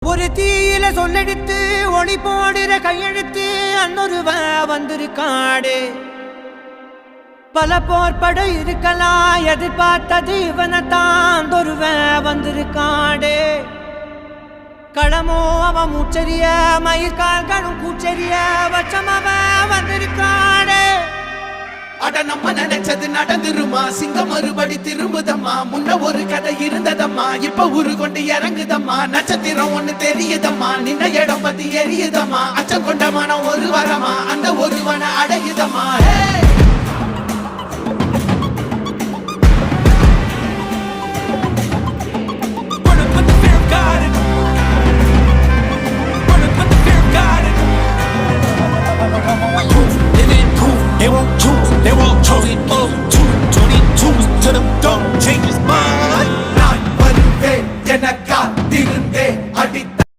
ஒரு தீயில சொல்லெடுத்து ஒளி போடுற கையெழுத்து அன்னொருவ வந்திருக்காடு. பல போர்பட இருக்கலாம் எதிர்பார்த்தது இவனைத்தான் ஒருவ வந்திருக்காடு. களமோ அவன் மூச்சரிய மயிர்கால்களும் கூச்சரிய வச்சம் அவன் வந்திருக்காடு. அட நம்ம நினைச்சது நடந்துருமா, சிங்கம் மறுபடி திரும்புதம்மா. முன்ன ஒரு கதை இருந்ததம்மா, இப்ப ஊரு கொண்டு இறங்குதம்மா. நட்சத்திரம் ஒண்ணு தெரியுதம்மா, நின்ன இடம் பத்தி எரியுதம்மா. அச்சம் கொண்ட மனம் ஒரு வரமா, அந்த ஒருவனை அடையுதம்மா.